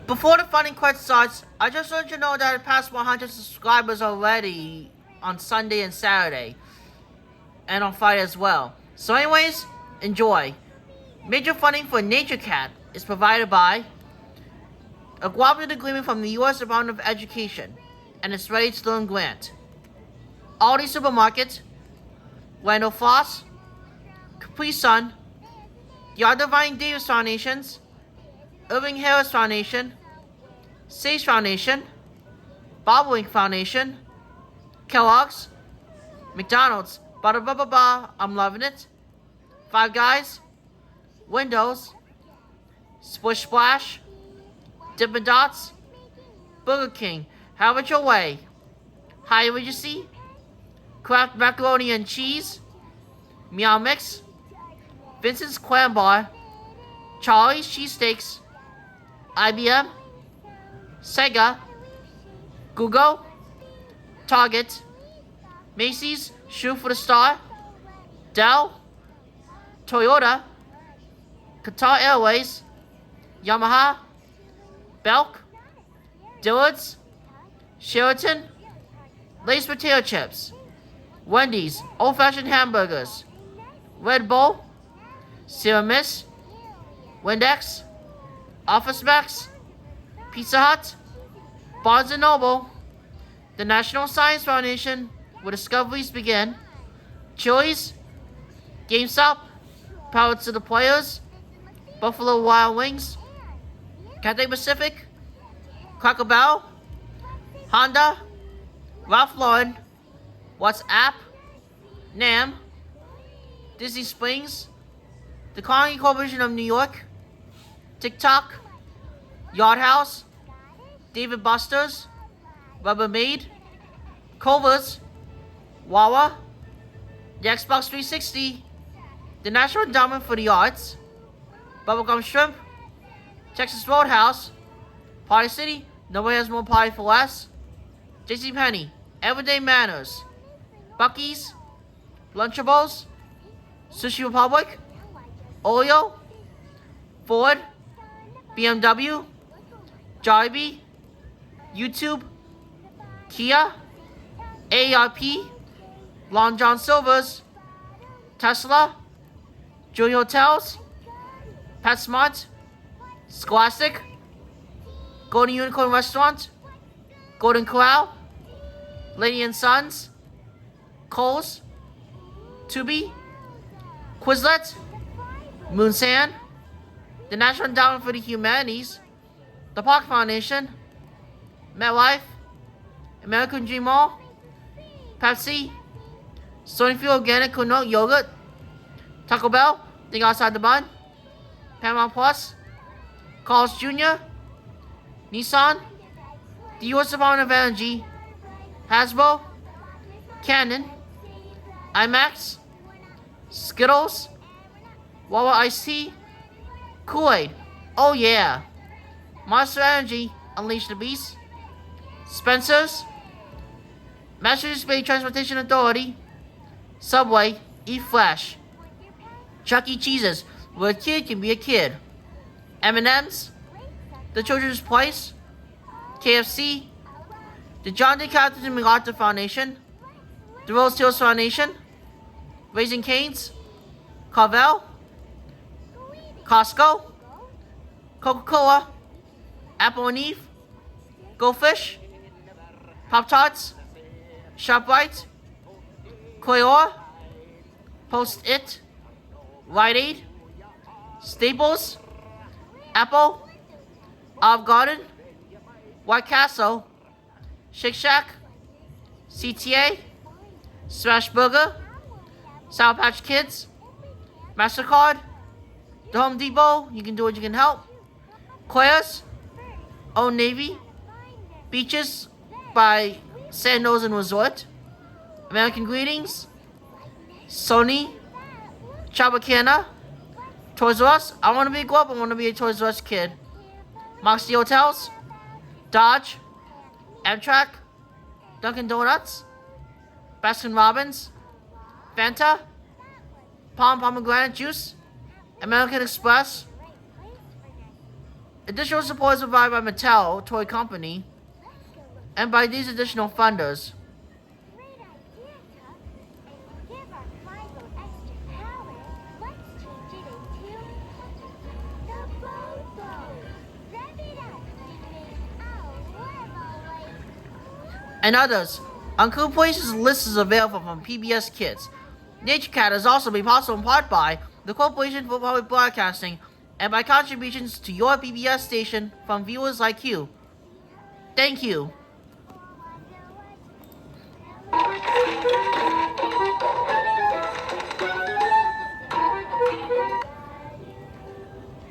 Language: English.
Before the funny quest starts, I just want you to know that I passed 100 subscribers already on Sunday and Saturday, and on Friday as well. So anyways, enjoy. Major funding for Nature Cat is provided by a cooperative agreement from the U.S. Department of Education and its Ready to Learn grant. Aldi Supermarket, Randall Floss, Capri Sun, the Art Divine Davis Foundations, Irving Harris Foundation, Sage Foundation, Bob Wink Foundation, Kellogg's, McDonald's, I'm loving it, Five Guys, Windows, Splish Splash, Dippin' Dots, Burger King, Have It Your Way, High Regency, Kraft Macaroni and Cheese, Meow Mix, Vincent's Clam Bar, Charlie's Cheesesteaks, IBM, Sega, Google, Target, Macy's Shoe for the Star, Dell, Toyota, Qatar Airways, Yamaha, Belk, Dillard's, Sheraton, Lay's Potato Chips, Wendy's Old Fashioned Hamburgers, Red Bull, Sierra Mist, Windex, Office Max, Pizza Hut, Barnes & Noble, the National Science Foundation, where discoveries begin, Chili's, GameStop, Power to the Players, Buffalo Wild Wings, Cathay Pacific, Cracker Barrel, Honda, Ralph Lauren, WhatsApp, NAM, Disney Springs, the Carnegie Corporation of New York, TikTok, Yard House, David Buster's, Rubbermaid, Culver's, Wawa, the Xbox 360, the National Endowment for the Arts, Bubblegum Shrimp, Texas Roadhouse, Party City, nobody has more party for less, JCPenney, Everyday Manners, Buc-ee's, Lunchables, Sushi Republic, Oreo, Ford, BMW, Jollibee, YouTube, Kia, AARP, Long John Silver's, Tesla, Joy Hotels, PetSmart, Scholastic, Golden Unicorn Restaurant, Golden Corral, Lady and Sons, Kohl's, Tubi, Quizlet, Moonsan, the National Endowment for the Humanities, the Park Foundation, MetLife, American Dream Mall, Pepsi, Stonyfield Organic Coconut Yogurt, Taco Bell, Think Outside the Bun, Paramount Plus, Carl's Jr., Nissan, the U.S. Department of Energy, Hasbro, Canon, IMAX, Skittles, Wawa Iced Tea, Kool-Aid, oh yeah, Monster Energy, Unleash the Beast, Spencer's, Massachusetts Bay Transportation Authority, Subway, Eat Fresh, Chuck E. Cheese's, where a kid can be a kid, M&M's, The Children's Place, KFC, the John D. Carter MacArthur Foundation, the Rose Hills Foundation, Raising Cane's, Carvel, Costco, Coca-Cola, Apple and Eve, Go Fish, Pop-Tarts, ShopRite, Koyor, Post-It, Rite Aid, Staples, Apple, Olive Garden, White Castle, Shake Shack, CTA, Smash Burger, Sour Patch Kids, MasterCard, The Home Depot, you can do what you can help, Claire's, Old Navy, Beaches by Sandoz and Resort, American Greetings, Sony, Chabacana, Toys R Us. I want to be a grown up, I want to be a Toys R Us kid. Moxie Hotels, Dodge, Amtrak, Dunkin' Donuts, Baskin Robbins, Fanta, Pomegranate Juice, American Express, Additional support is provided by Mattel Toy Company and by these additional funders. Great idea, Tuck. And to give our Five-O extra power, let's change it into the Bobo. Rev it up, Big. I'll live always. And others. Uncle Place's list is available from PBS Kids. Nature Cat has also been possible in part by the Corporation for Public Broadcasting and by contributions to your PBS station from viewers like you. Thank you.